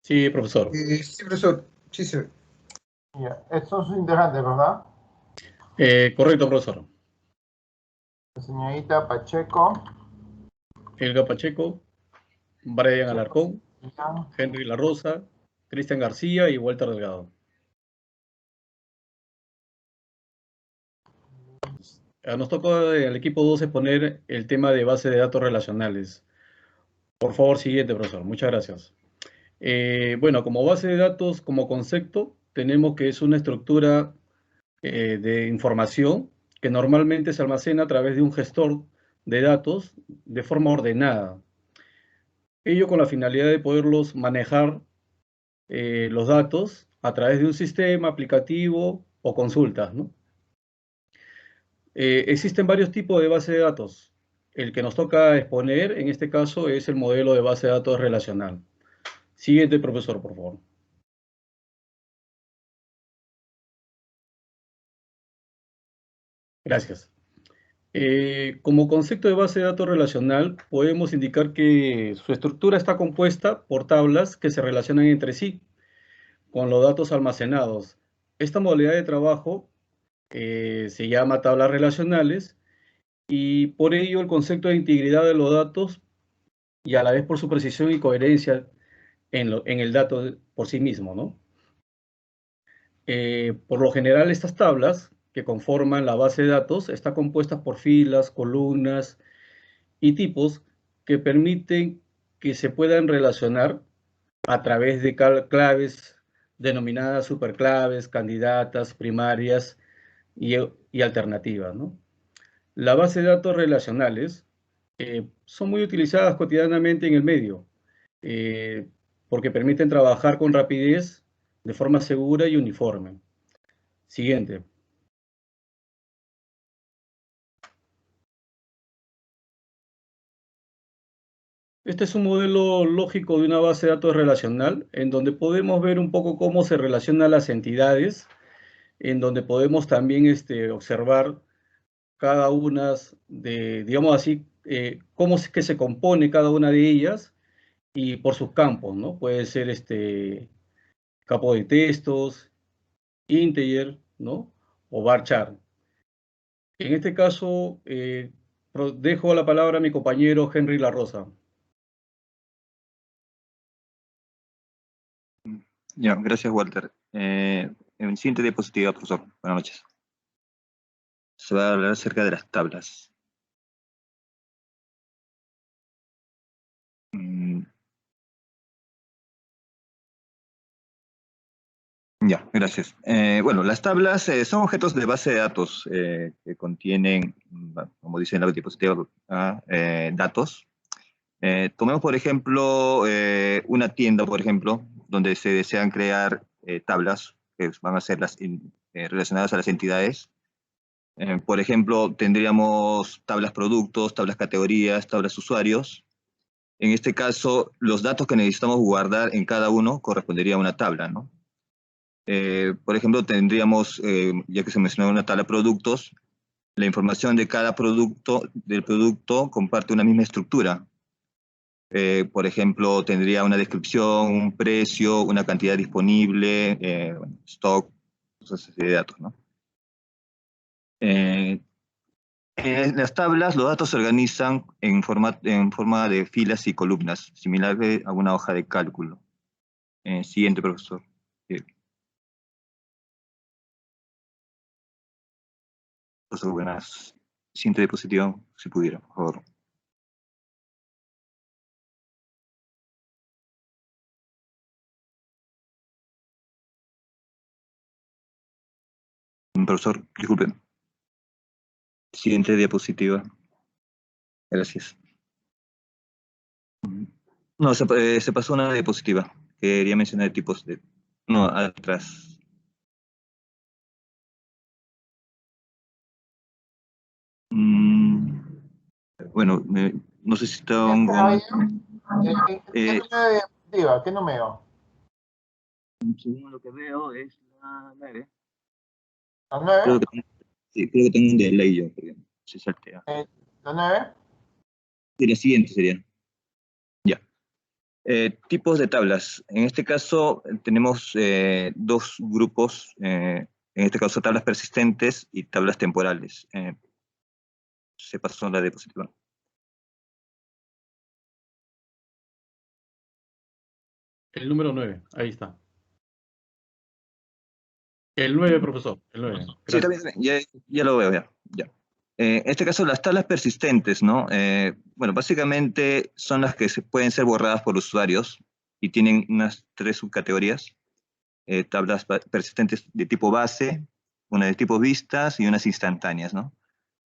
Sí, profesor. Sí, profesor. Sí, sí. Ya, estos son sus integrantes, ¿verdad? Correcto, profesor. La señorita Pacheco, Elga Pacheco, Brian Alarcón, Millán, Henry La Rosa, Cristian García y Walter Delgado. Nos tocó al equipo 2 exponer el tema de base de datos relacionales. Por favor, siguiente, profesor. Muchas gracias. Bueno, como base de datos, como concepto, tenemos que es una estructura de información que normalmente se almacena a través de un gestor de datos de forma ordenada. Ello con la finalidad de poderlos manejar los datos a través de un sistema aplicativo o consultas, ¿no? Existen varios tipos de base de datos. El que nos toca exponer en este caso es el modelo de base de datos relacional. Siguiente, profesor, por favor. Gracias. Como concepto de base de datos relacional, podemos indicar que su estructura está compuesta por tablas que se relacionan entre sí con los datos almacenados. Esta modalidad de trabajo se llama tablas relacionales y por ello el concepto de integridad de los datos y a la vez por su precisión y coherencia en el dato por sí mismo, ¿no? Por lo general, estas tablas que conforman la base de datos están compuestas por filas, columnas y tipos que permiten que se puedan relacionar a través de claves denominadas superclaves, candidatas, primarias y alternativas, ¿no? Las bases de datos relacionales son muy utilizadas cotidianamente en el medio eh, porque permiten trabajar con rapidez, de forma segura y uniforme. Siguiente. Este es un modelo lógico de una base de datos relacional en donde podemos ver un poco cómo se relacionan las entidades, en donde podemos también observar cada una de, digamos así, cómo es que se compone cada una de ellas y por sus campos, ¿no? Puede ser campo de textos, integer, ¿no? O varchar. En este caso, dejo la palabra a mi compañero Henry La Rosa. Ya, gracias, Walter. En siguiente diapositiva, profesor. Buenas noches. Se va a hablar acerca de las tablas. Ya, gracias. Bueno, las tablas son objetos de base de datos que contienen, como dice en la diapositiva, datos. Tomemos, por ejemplo, una tienda, por ejemplo, donde se desean crear tablas que van a ser relacionadas a las entidades. Por ejemplo, tendríamos tablas productos, tablas categorías, tablas usuarios. En este caso, los datos que necesitamos guardar en cada uno correspondería a una tabla, ¿no? Por ejemplo, tendríamos, ya que se mencionó una tabla productos, la información de cada producto, del producto comparte una misma estructura. Por ejemplo, tendría una descripción, un precio, una cantidad disponible, stock, cosas así de datos, ¿no? En las tablas, los datos se organizan en forma de filas y columnas, similar a una hoja de cálculo. Siguiente, profesor. Profesor, buenas. Siguiente diapositiva, si pudiera, por favor. Profesor, disculpe. Siguiente diapositiva. Gracias. No, se pasó una diapositiva. Quería mencionar tipos de... No, atrás. Bueno, no sé si está un... ¿Qué diapositiva? ¿Qué número? Según lo que veo es la 9. ¿La 9? Creo que tengo un delay yo, porque se saltea. ¿La 9? Sí, la siguiente sería. Ya. Tipos de tablas. En este caso tenemos dos grupos, en este caso tablas persistentes y tablas temporales. Se pasó la diapositiva. El número 9, ahí está. El 9, profesor, el 9. Sí, también, ya lo veo, ya. En este caso, las tablas persistentes, ¿no? Bueno, básicamente son las que pueden ser borradas por usuarios y tienen unas 3 subcategorías. Tablas persistentes de tipo base, una de tipo vistas y unas instantáneas, ¿no?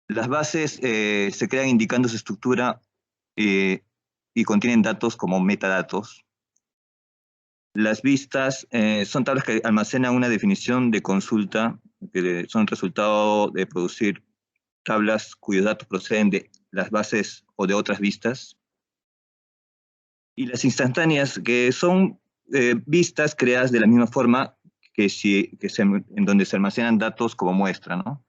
Las bases se crean indicando su estructura y contienen datos como metadatos. Las vistas son tablas que almacenan una definición de consulta, que son resultado de producir tablas cuyos datos proceden de las bases o de otras vistas. Y las instantáneas, que son vistas creadas de la misma forma en donde se almacenan datos como muestra, ¿no?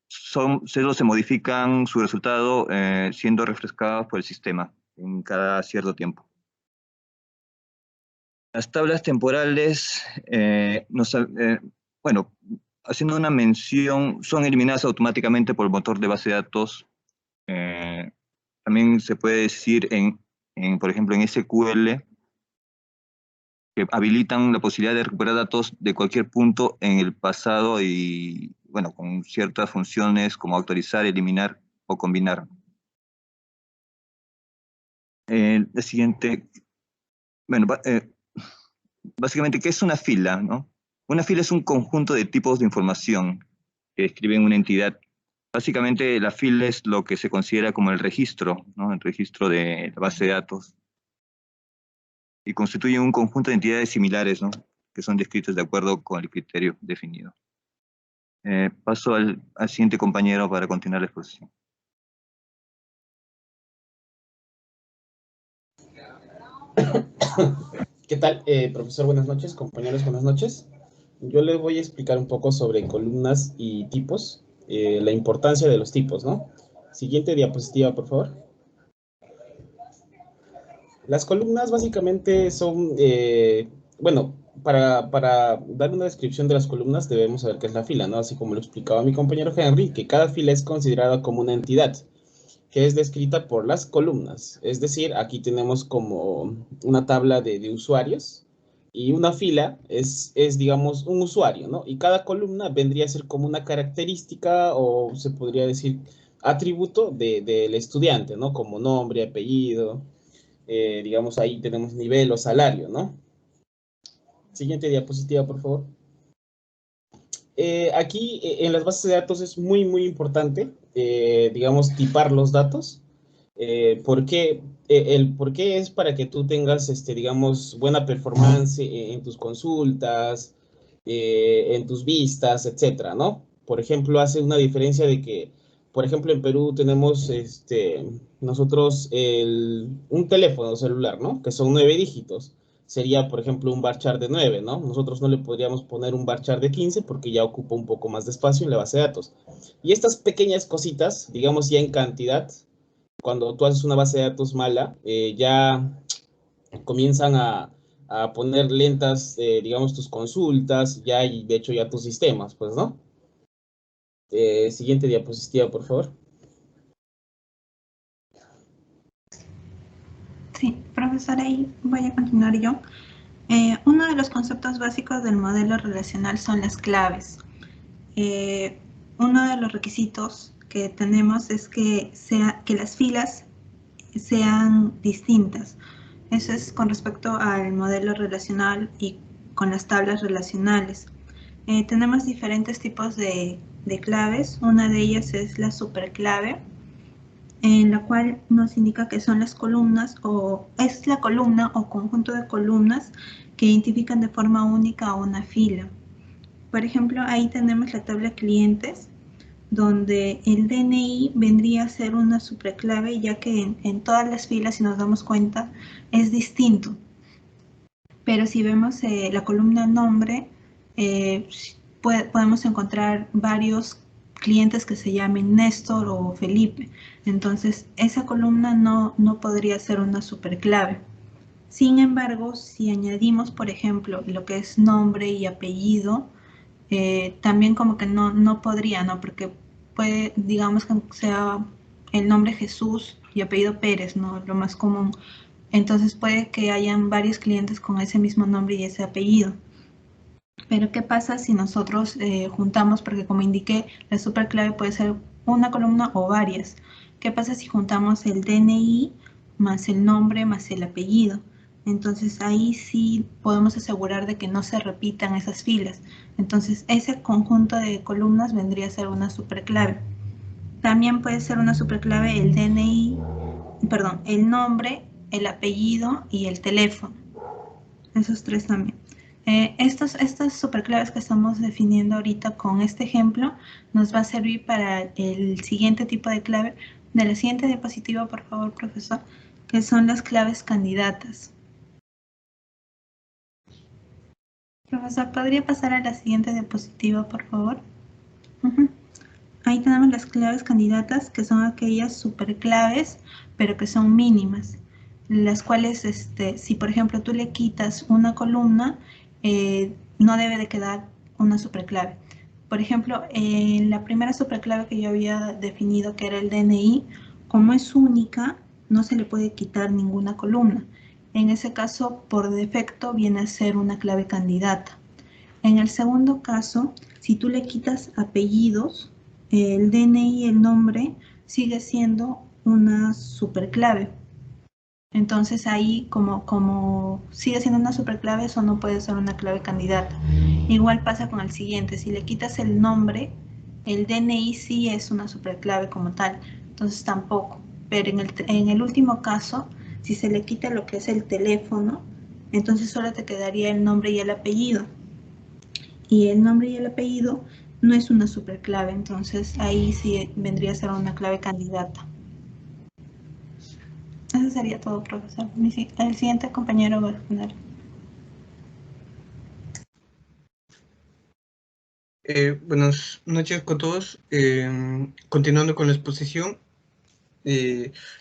Solo se modifican su resultado siendo refrescados por el sistema en cada cierto tiempo. Las tablas temporales, bueno, haciendo una mención, son eliminadas automáticamente por el motor de base de datos. También se puede decir, por ejemplo, en SQL, que habilitan la posibilidad de recuperar datos de cualquier punto en el pasado y, bueno, con ciertas funciones como actualizar, eliminar o combinar. La siguiente, bueno, básicamente, ¿qué es una fila, no? Una fila es un conjunto de tipos de información que describen una entidad. Básicamente, la fila es lo que se considera como el registro, ¿no? El registro de la base de datos. Y constituye un conjunto de entidades similares, ¿no? Que son descritas de acuerdo con el criterio definido. Paso al siguiente compañero para continuar la exposición. ¿Qué tal, profesor? Buenas noches, compañeros, buenas noches. Yo les voy a explicar un poco sobre columnas y tipos, la importancia de los tipos, ¿no? Siguiente diapositiva, por favor. Las columnas básicamente son, bueno, para dar una descripción de las columnas debemos saber qué es la fila, ¿no? Así como lo explicaba mi compañero Henry, que cada fila es considerada como una entidad, que es descrita por las columnas. Es decir, aquí tenemos como una tabla de usuarios y una fila es, digamos, un usuario, ¿no? Y cada columna vendría a ser como una característica o se podría decir atributo del estudiante, ¿no? Como nombre, apellido, digamos, ahí tenemos nivel o salario, ¿no? Siguiente diapositiva, por favor. Aquí en las bases de datos es muy, muy importante, digamos, tipar los datos. ¿Por qué? El por qué es para que tú tengas, digamos, buena performance en tus consultas, en tus vistas, etcétera, ¿no? Por ejemplo, hace una diferencia de que, por ejemplo, en Perú tenemos, nosotros un teléfono celular, ¿no? Que son 9 dígitos. Sería, por ejemplo, un varchar de 9, ¿no? Nosotros no le podríamos poner un varchar de 15 porque ya ocupa un poco más de espacio en la base de datos. Y estas pequeñas cositas, digamos ya en cantidad, cuando tú haces una base de datos mala, ya comienzan a poner lentas, digamos, tus consultas, ya y de hecho ya tus sistemas, pues, ¿no? Siguiente diapositiva, por favor. Sí, profesor, ahí voy a continuar yo. Uno de los conceptos básicos del modelo relacional son las claves. Uno de los requisitos que tenemos es que las filas sean distintas. Eso es con respecto al modelo relacional y con las tablas relacionales. Tenemos diferentes tipos de claves. Una de ellas es la superclave, en la cual nos indica que son las columnas o es la columna o conjunto de columnas que identifican de forma única a una fila. Por ejemplo, ahí tenemos la tabla clientes, donde el DNI vendría a ser una superclave, ya que en todas las filas, si nos damos cuenta, es distinto. Pero si vemos la columna nombre, podemos encontrar varios clientes que se llamen Néstor o Felipe. Entonces, esa columna no podría ser una superclave. Sin embargo, si añadimos, por ejemplo, lo que es nombre y apellido, también como que no podría, ¿no? Porque puede, digamos que sea el nombre Jesús y apellido Pérez, ¿no? Lo más común. Entonces puede que hayan varios clientes con ese mismo nombre y ese apellido. Pero ¿qué pasa si nosotros juntamos? Porque como indiqué, la superclave puede ser una columna o varias. ¿Qué pasa si juntamos el DNI más el nombre más el apellido? Entonces ahí sí podemos asegurar de que no se repitan esas filas. Entonces ese conjunto de columnas vendría a ser una superclave. También puede ser una superclave el DNI, perdón, el nombre, el apellido y el teléfono. Esos tres también. Estas superclaves que estamos definiendo ahorita con este ejemplo nos va a servir para el siguiente tipo de clave. De la siguiente diapositiva, por favor, profesor, que son las claves candidatas. Profesor, ¿podría pasar a la siguiente diapositiva, por favor? Ahí tenemos las claves candidatas, que son aquellas superclaves, pero que son mínimas, las cuales, si por ejemplo tú le quitas una columna, no debe de quedar una superclave. Por ejemplo, en la primera superclave que yo había definido, que era el DNI, como es única, no se le puede quitar ninguna columna. En ese caso, por defecto, viene a ser una clave candidata. En el segundo caso, si tú le quitas apellidos, el DNI y el nombre sigue siendo una superclave. Entonces ahí, como sigue siendo una superclave, eso no puede ser una clave candidata. Igual pasa con el siguiente. Si le quitas el nombre, el DNI sí es una superclave como tal. Entonces tampoco. Pero en el último caso, si se le quita lo que es el teléfono, entonces solo te quedaría el nombre y el apellido. Y el nombre y el apellido no es una superclave, entonces ahí sí vendría a ser una clave candidata. Eso sería todo, profesor. El siguiente compañero va a responder. Buenas noches con todos. Continuando con la exposición,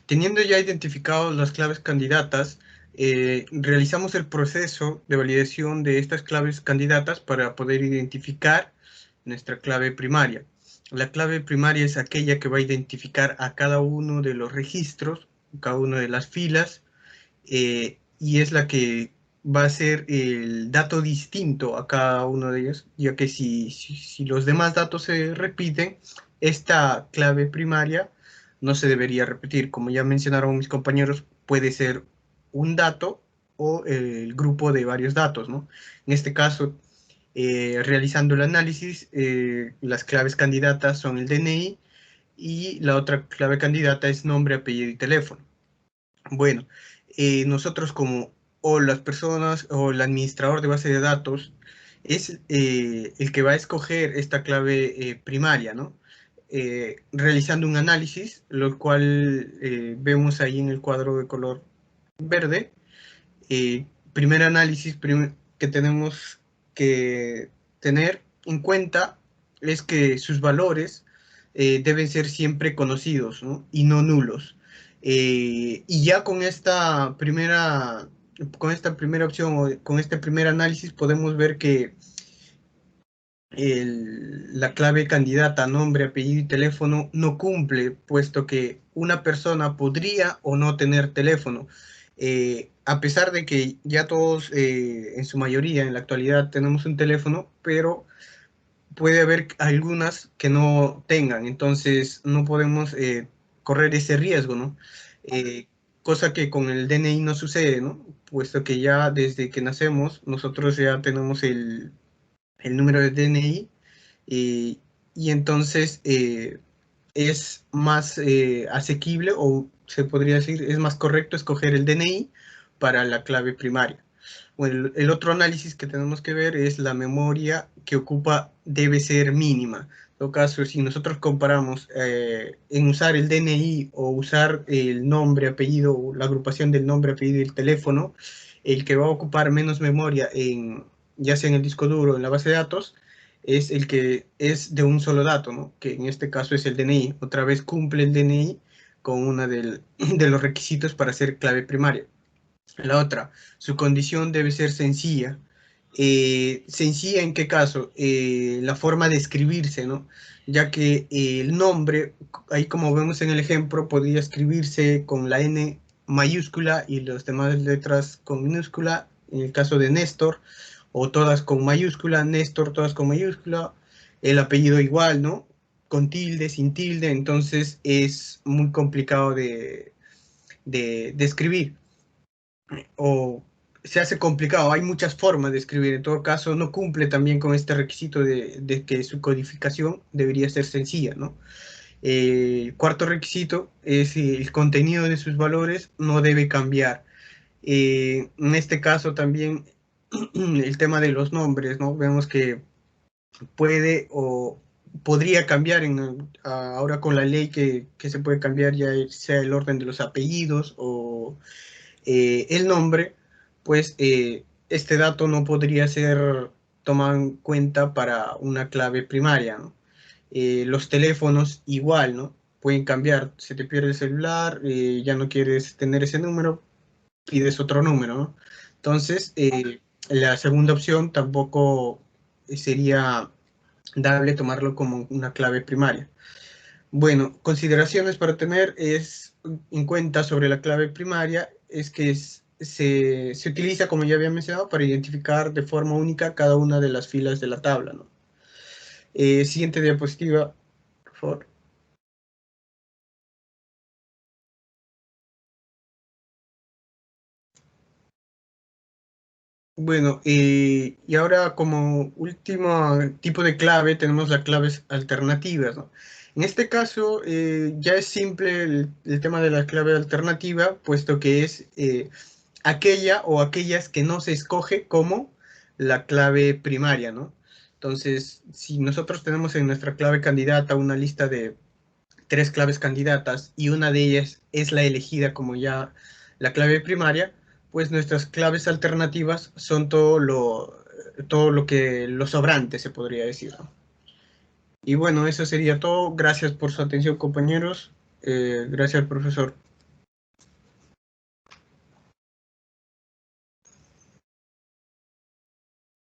teniendo ya identificados las claves candidatas, realizamos el proceso de validación de estas claves candidatas para poder identificar nuestra clave primaria. La clave primaria es aquella que va a identificar a cada uno de los registros, cada una de las filas, y es la que va a ser el dato distinto a cada uno de ellos, ya que si los demás datos se repiten, esta clave primaria no se debería repetir. Como ya mencionaron mis compañeros, puede ser un dato o el grupo de varios datos, ¿no? En este caso, realizando el análisis, las claves candidatas son el DNI y la otra clave candidata es nombre, apellido y teléfono. Bueno, nosotros como o las personas o el administrador de base de datos es el que va a escoger esta clave primaria, ¿no? Realizando un análisis, lo cual vemos ahí en el cuadro de color verde. Primer análisis que tenemos que tener en cuenta es que sus valores deben ser siempre conocidos, ¿no? Y no nulos. Y ya con esta primera opción o con este primer análisis podemos ver que la clave candidata, nombre, apellido y teléfono no cumple, puesto que una persona podría o no tener teléfono. A pesar de que ya todos, en su mayoría, en la actualidad tenemos un teléfono, pero puede haber algunas que no tengan, entonces no podemos correr ese riesgo, ¿no? Cosa que con el DNI no sucede, ¿no? Puesto que ya desde que nacemos nosotros ya tenemos el número de DNI y entonces es más asequible, o se podría decir, es más correcto escoger el DNI para la clave primaria. Bueno, el otro análisis que tenemos que ver es la memoria que ocupa debe ser mínima. En todo caso, si nosotros comparamos en usar el DNI o usar el nombre, apellido, o la agrupación del nombre, apellido y el teléfono, el que va a ocupar menos memoria, ya sea en el disco duro o en la base de datos, es el que es de un solo dato, ¿no? Que en este caso es el DNI. Otra vez cumple el DNI con uno de los requisitos para ser clave primaria. La otra, su condición debe ser sencilla. ¿Sencilla en qué caso? La forma de escribirse, ¿no? Ya que el nombre, ahí como vemos en el ejemplo, podría escribirse con la N mayúscula y las demás letras con minúscula, en el caso de Néstor, o todas con mayúscula, Néstor, todas con mayúscula, el apellido igual, ¿no? Con tilde, sin tilde, entonces es muy complicado de escribir. O se hace complicado, hay muchas formas de escribir, en todo caso no cumple también con este requisito de que su codificación debería ser sencilla, ¿no? El cuarto requisito es el contenido de sus valores no debe cambiar. En este caso también el tema de los nombres, ¿no? Vemos que puede o podría cambiar ahora con la ley que se puede cambiar ya sea el orden de los apellidos o el nombre, pues este dato no podría ser tomado en cuenta para una clave primaria, ¿no? Los teléfonos igual, ¿no? Pueden cambiar, se te pierde el celular, ya no quieres tener ese número, pides otro número, ¿no? Entonces, la segunda opción tampoco sería dable tomarlo como una clave primaria. Bueno, consideraciones para tener en cuenta sobre la clave primaria es que se utiliza, como ya había mencionado, para identificar de forma única cada una de las filas de la tabla, ¿no? Siguiente diapositiva, por favor. Bueno, y ahora como último tipo de clave tenemos las claves alternativas, ¿no? En este caso ya es simple el tema de la clave alternativa, puesto que es aquella o aquellas que no se escoge como la clave primaria, ¿no? Entonces, si nosotros tenemos en nuestra clave candidata una lista de 3 claves candidatas y una de ellas es la elegida como ya la clave primaria, pues nuestras claves alternativas son todo lo que lo sobrante, se podría decir, ¿no? Y bueno, eso sería todo. Gracias por su atención, compañeros. Gracias, profesor.